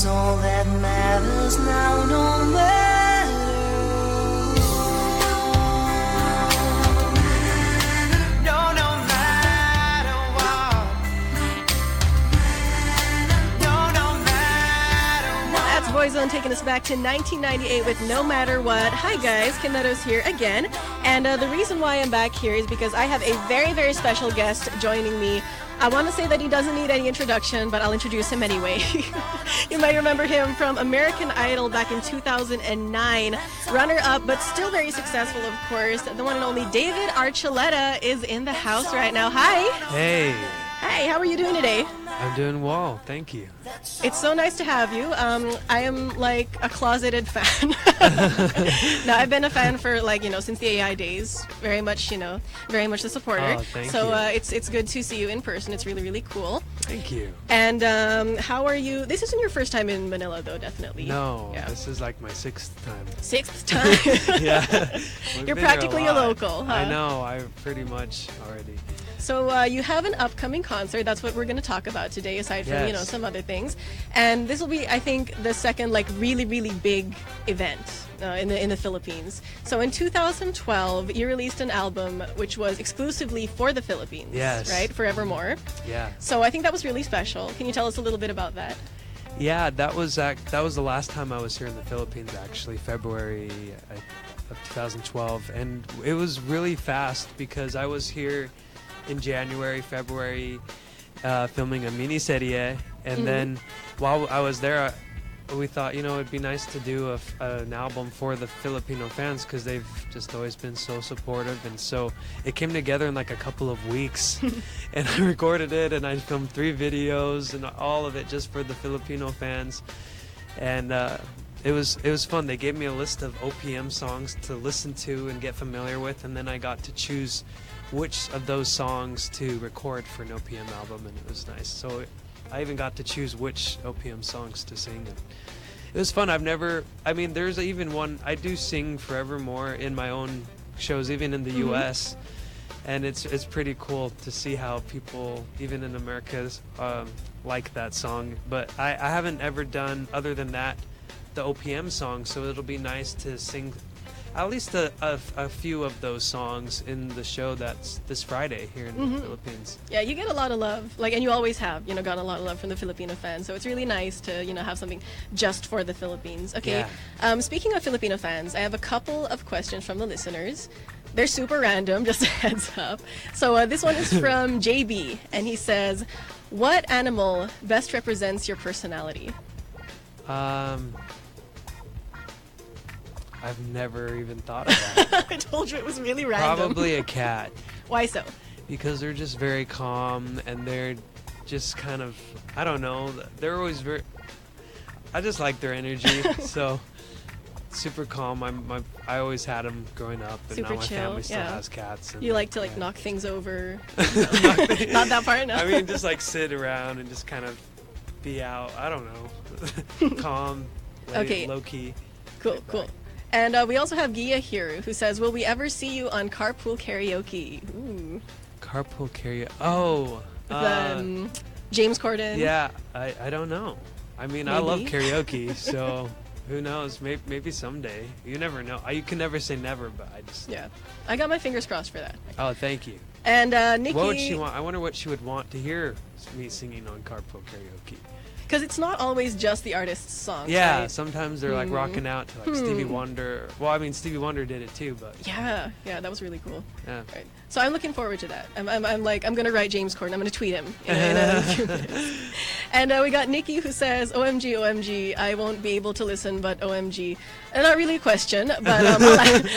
That's all that matters now, no matter what. No, no matter what. No, no matter what. That's Boyzone taking us back to 1998 with No Matter What. Hi guys, Kim Meadows here again. And the reason why I'm back here is because I have a very, very special guest joining me. I want to say that he doesn't need any introduction, but I'll introduce him anyway. You might remember him from American Idol back in 2009. Runner-up, but still very successful, of course. The one and only David Archuleta is in the house right now. Hi. Hey. Hi, how are you doing today? I'm doing well, thank you. It's so nice to have you. I am like a closeted fan. No, I've been a fan for since the AI days. Very much the supporter. Oh, thank so you. It's good to see you in person. It's really, really cool. Thank you. And how are you? This isn't your first time in Manila, though, definitely. No, Yeah. this is like my 6th time. 6th time. Yeah. We've You're been here practically a lot. local, huh? I know, I pretty much already. So you have an upcoming concert. That's what we're going to talk about today, aside from Yes. some other things. And this will be, I think, the second really, really big event in the Philippines. So in 2012, you released an album which was exclusively for the Philippines. Yes. Right, Forevermore. Yeah. So I think that was really special. Can you tell us a little bit about that? Yeah, that was the last time I was here in the Philippines, actually, February of 2012. And it was really fast because I was here in January, February, filming a miniserie, and then while I was there, we thought, it'd be nice to do an album for the Filipino fans because they've just always been so supportive, and so it came together in like a couple of weeks, and I recorded it, and I filmed 3 videos, and all of it just for the Filipino fans, and it was fun. They gave me a list of OPM songs to listen to and get familiar with, and then I got to choose which of those songs to record for an OPM album, and it was nice. So I even got to choose which OPM songs to sing, and it was fun. There's even one, I do sing Forevermore in my own shows, even in the US, and it's pretty cool to see how people, even in America, like that song. But I haven't ever done, other than that, the OPM song, so it'll be nice to sing at least a few of those songs in the show that's this Friday here in the Philippines. Yeah, you get a lot of love, and you always have, gotten a lot of love from the Filipino fans. So it's really nice to, have something just for the Philippines. Okay. Yeah. Speaking of Filipino fans, I have a couple of questions from the listeners. They're super random, just a heads up. So this one is from JB, and he says, "What animal best represents your personality?" I've never even thought of that. I told you it was really random. Probably a cat. Why so? Because they're just very calm, and they're just kind of, I don't know, they're always very, I just like their energy, so super calm. I always had them growing up, and Super now my chill, family still yeah. has cats. And You like to yeah. knock things over? Nothing. Not that part, no. I mean, just like sit around and just kind of be out, I don't know, calm, Okay. low key. Cool, cool. And we also have Gia here, who says, "Will we ever see you on Carpool Karaoke?" Ooh. Carpool karaoke. Oh. The, James Corden. Yeah, I don't know. I mean, I love Maybe. karaoke, so who knows? Maybe someday. You never know. You can never say never, but I just. Yeah. I got my fingers crossed for that. Oh, thank you. And Nikki. What would she want? I wonder what she would want to hear me singing on Carpool Karaoke. Because it's not always just the artist's songs. Yeah, Right? sometimes they're like rocking out to like Stevie Wonder. Well, I mean, Stevie Wonder did it too, but Yeah, that was really cool. yeah. Right. So I'm looking forward to that. I'm gonna write James Corden. I'm gonna tweet him. In a few minutes. And we got Nikki who says, "OMG, OMG, I won't be able to listen, but OMG." Not really a question, but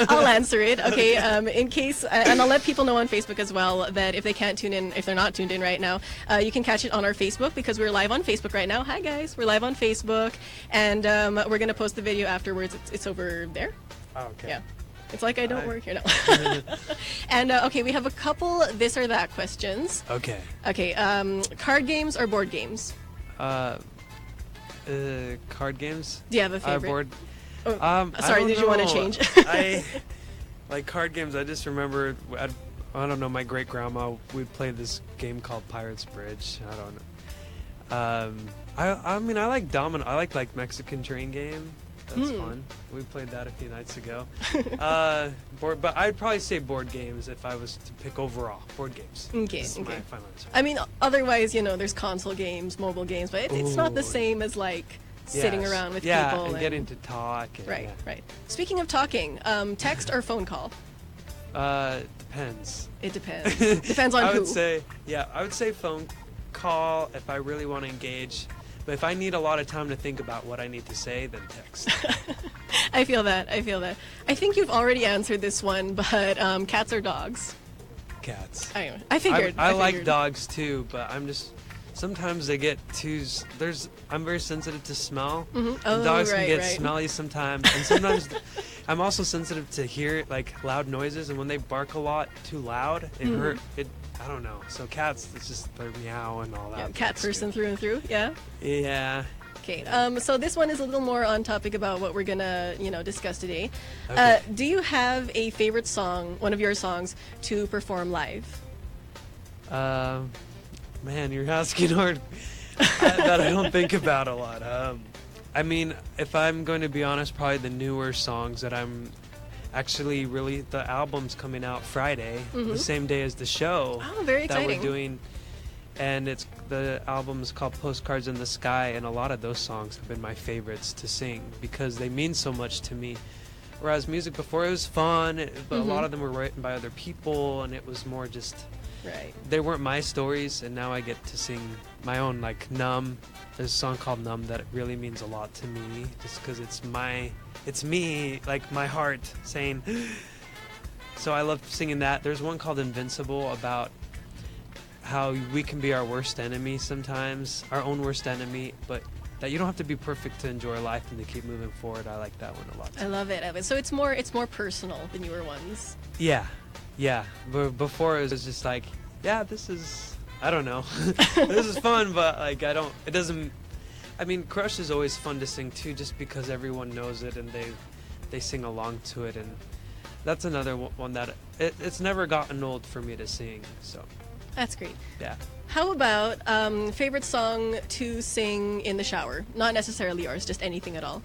I'll answer it. Okay. In case, and I'll let people know on Facebook as well that if they can't tune in, if they're not tuned in right now, you can catch it on our Facebook because we're live on Facebook right now. Hi guys, we're live on Facebook, and we're gonna post the video afterwards. It's over there. Oh, okay. Yeah. It's like I don't work here now. And okay, we have a couple this or that questions. Okay. Okay, card games or board games? Card games. Do you have a favorite? Board. Oh, I sorry, don't did you want to know. change? I like card games. I just remember, I don't know, my great grandma would play this game called Pirates Bridge. I don't know. I mean, I like domino. I like Mexican train game. That's fun. We played that a few nights ago. But I'd probably say board games if I was to pick overall. Board games. Okay, This is okay. my final answer. I mean, otherwise, there's console games, mobile games, but it's not the Ooh. same as like sitting Yes. around with yeah, people. and getting to talk. And, Right, yeah. right. Speaking of talking, text or phone call? Depends. It depends. Depends on I who. would say phone call if I really want to engage. But if I need a lot of time to think about what I need to say, then text. I feel that. I think you've already answered this one, but I or dogs? Cats. I figured. I like figured. dogs too, but sometimes they get I'm very sensitive to smell. Mhm. And dogs right, can get right. smelly sometimes, and sometimes I'm also sensitive to hear like loud noises, and when they bark a lot too loud, it hurt. I don't know. So cats, it's just their meow and all that. Yeah, cat That's person good. through and through. Yeah. Yeah. Okay. So this one is a little more on topic about what we're gonna, discuss today. Okay. Do you have a favorite song, one of your songs, to perform live? Man, you're asking hard. That I don't think about a lot. I mean, if I'm going to be honest, probably the newer songs that I'm actually the album's coming out Friday, the same day as the show. Oh, very that exciting. we're doing. And the album's called Postcards in the Sky, and a lot of those songs have been my favorites to sing because they mean so much to me. Whereas music before, it was fun, but a lot of them were written by other people, and it was more just, Right. they weren't my stories, and now I get to sing my own, like Numb. There's a song called Numb that really means a lot to me, just because it's me, like my heart saying. So I love singing that. There's one called Invincible about how we can be our worst enemy sometimes, our own worst enemy, but that you don't have to be perfect to enjoy life and to keep moving forward. I like that one a lot too. I love it. So it's more personal, the newer ones. Yeah. But before it was just like, yeah, this is, I don't know. This is fun, but like I mean, Crush is always fun to sing too, just because everyone knows it and they sing along to it, and that's another one that it's never gotten old for me to sing, so. That's great. Yeah. How about favorite song to sing in the shower? Not necessarily yours, just anything at all.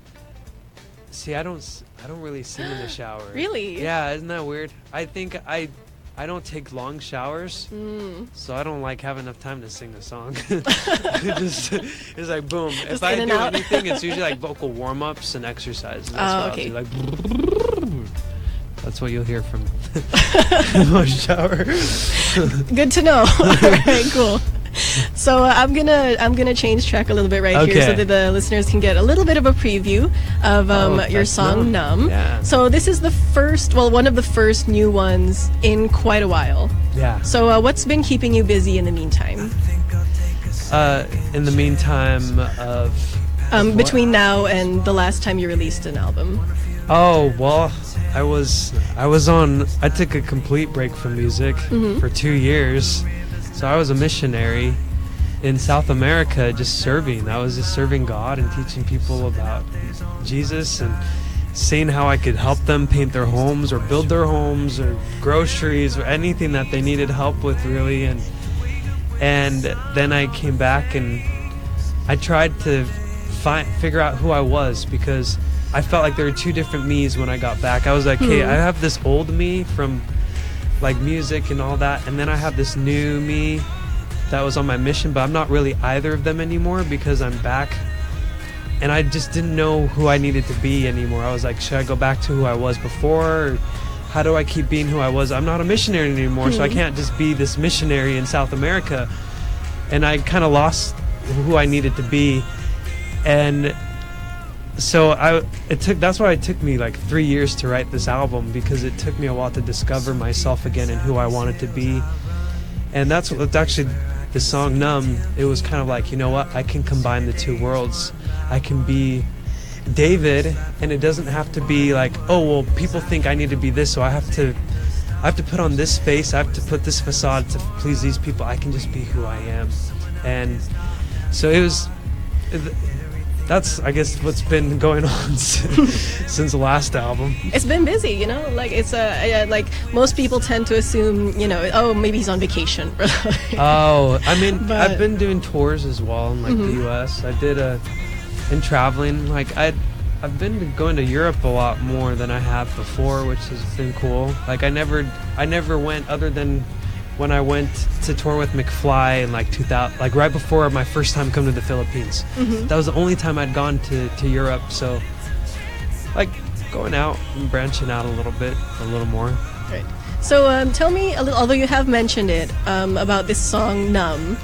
See, I don't really sing in the shower. Really? Yeah, isn't that weird? I think I don't take long showers, so I don't like have enough time to sing a song. It's like boom. Just If I in and do out. anything, it's usually like vocal warm-ups and exercises. That's Oh, what okay. I'll do. Like, that's what you'll hear from my shower. Good to know. All right, cool. So I'm gonna change track a little bit right here so Okay. that the listeners can get a little bit of a preview of your that's song Numb. Numb. Yeah. So this is one of the first new ones in quite a while. Yeah. So what's been keeping you busy in the meantime? In the meantime of what? Between now and the last time you released an album. Oh, well, I took a complete break from music for 2 years. So I was a missionary in South America, just serving. I was just serving God and teaching people about Jesus and seeing how I could help them paint their homes or build their homes or groceries or anything that they needed help with, really. And then I came back and I tried to figure out who I was, because I felt like there were two different me's when I got back. I was like, hey, I have this old me from like music and all that, and then I have this new me that was on my mission, but I'm not really either of them anymore because I'm back. And I just didn't know who I needed to be anymore. I was like, should I go back to who I was before? Or how do I keep being who I was? I'm not a missionary anymore, so I can't just be this missionary in South America. And I kind of lost who I needed to be. And so that's why it took me like 3 years to write this album, because it took me a while to discover myself again and who I wanted to be. And that's actually the song Numb. It was kind of like, you know what, I can combine the two worlds. I can be David, and it doesn't have to be like, oh well, people think I need to be this, so I have to put on this face, I have to put this facade to please these people. I can just be who I am. And so it was that's, I guess, what's been going on since the last album. It's been busy, you know. Like it's like most people tend to assume, you know, oh, maybe he's on vacation. Oh, I mean, But- I've been doing tours as well in like the U.S. I did in traveling. Like I've been going to Europe a lot more than I have before, which has been cool. Like I never went other than when I went to tour with McFly in like 2000, like right before my first time coming to the Philippines. That was the only time I'd gone to Europe. So like going out and branching out a little more. Right. So tell me a little, although you have mentioned it, about this song "Numb."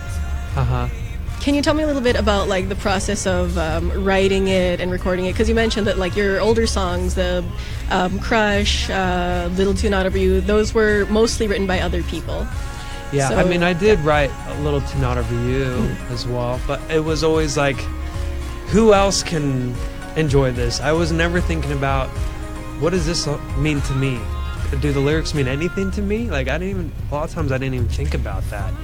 Can you tell me a little bit about like the process of writing it and recording it? Because you mentioned that like your older songs, the Crush, Little Tune Out of You, those were mostly written by other people. Yeah, So- I mean, I did write a little Tune Out of You as well, but it was always like, who else can enjoy this? I was never thinking about, what does this mean to me? Do the lyrics mean anything to me? Like, a lot of times I didn't even think about that.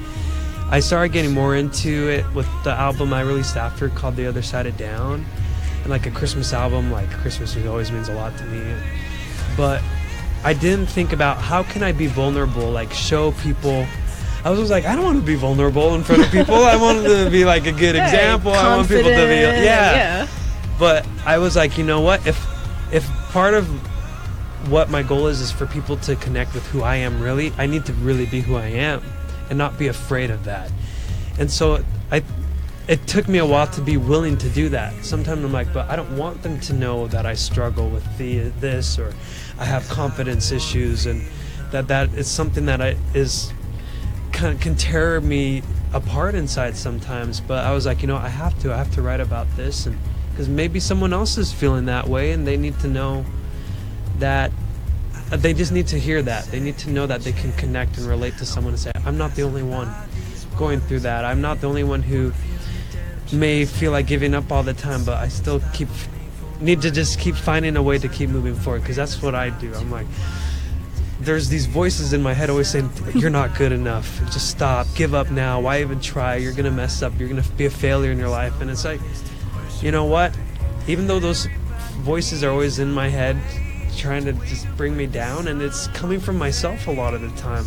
I started getting more into it with the album I released after called The Other Side of Down. And like a Christmas album, like Christmas always means a lot to me. But I didn't think about how can I be vulnerable, like show people. I was like, I don't want to be vulnerable in front of people. I wanted to be like a good example. I want people to be, Confident, yeah. But I was like, you know what? If part of what my goal is for people to connect with who I am really, I need to really be who I am and not be afraid of that. And so it took me a while to be willing to do that. Sometimes I'm like, but I don't want them to know that I struggle with this, or I have confidence issues, and that is something that can tear me apart inside sometimes. But I was like, you know, I have to write about this, and because maybe someone else is feeling that way, and they need to know that. They just need to hear that. They need to know that they can connect and relate to someone and say, I'm not the only one going through that. I'm not the only one who may feel like giving up all the time, but I still need to just keep finding a way to keep moving forward, because that's what I do. I'm like, there's these voices in my head always saying, you're not good enough. Just stop. Give up now. Why even try? You're going to mess up. You're going to be a failure in your life. And it's like, you know what? Even though those voices are always in my head trying to just bring me down, and it's coming from myself a lot of the time,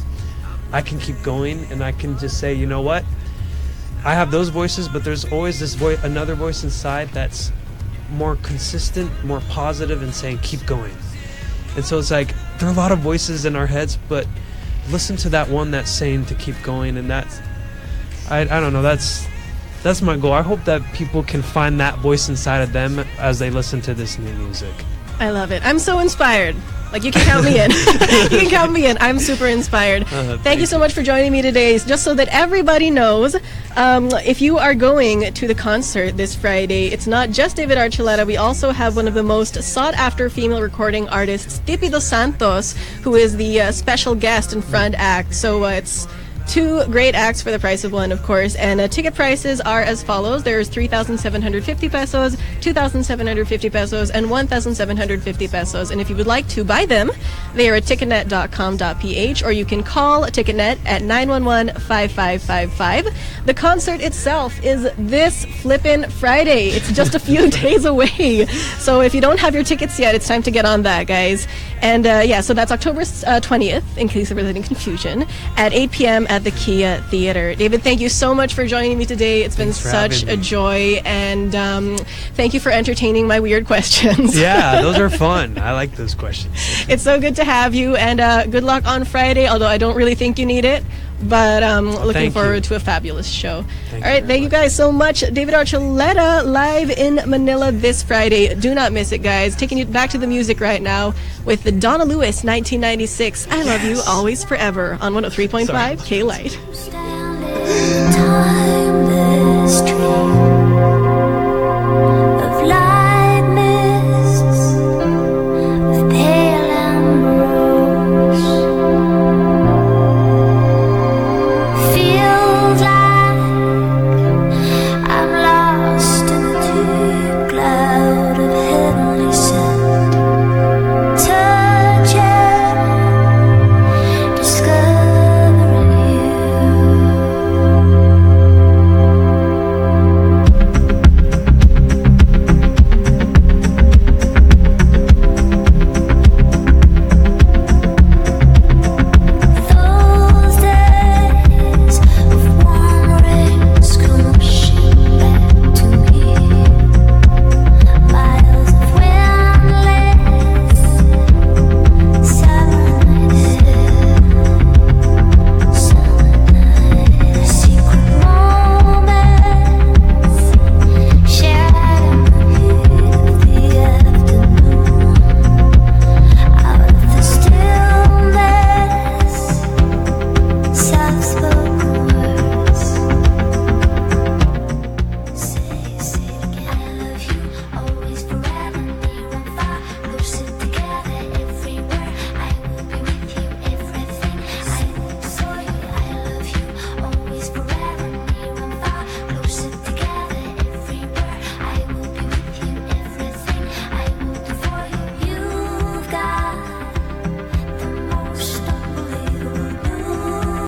I can keep going, and I can just say, you know what? I have those voices, but there's always this another voice inside that's more consistent, more positive, and saying, keep going. And so it's like, there are a lot of voices in our heads, but listen to that one that's saying to keep going, and that's, I don't know, that's my goal. I hope that people can find that voice inside of them as they listen to this new music. I love it. I'm so inspired. Like, you can count me in. You can count me in. I'm super inspired. Thank you so much for joining me today. Just so that everybody knows, if you are going to the concert this Friday, it's not just David Archuleta. We also have one of the most sought-after female recording artists, Tipi Dos Santos, who is the special guest and front act. So it's two great acts for the price of one, of course, and ticket prices are as follows. There's 3,750 pesos, 2,750 pesos, and 1,750 pesos. And if you would like to buy them, they are at ticketnet.com.ph, or you can call Ticketnet at 911-5555. The concert itself is this flippin' Friday. It's just a few days away. So if you don't have your tickets yet, it's time to get on that, guys. And yeah, so that's October 20th, in case there was any confusion, at 8 p.m. at the Kia Theater. David, thank you so much for joining me today. It's been such a joy, and thank you for entertaining my weird questions. Yeah, those are fun. I like those questions. It's so good to have you, and good luck on Friday, although I don't really think you need it. But looking forward to a fabulous show. All right, thank you guys so much. David Archuleta live in Manila this Friday. Do not miss it, guys. Taking you back to the music right now with the Donna Lewis 1996 I Love You Always Forever on 103.5 KLite.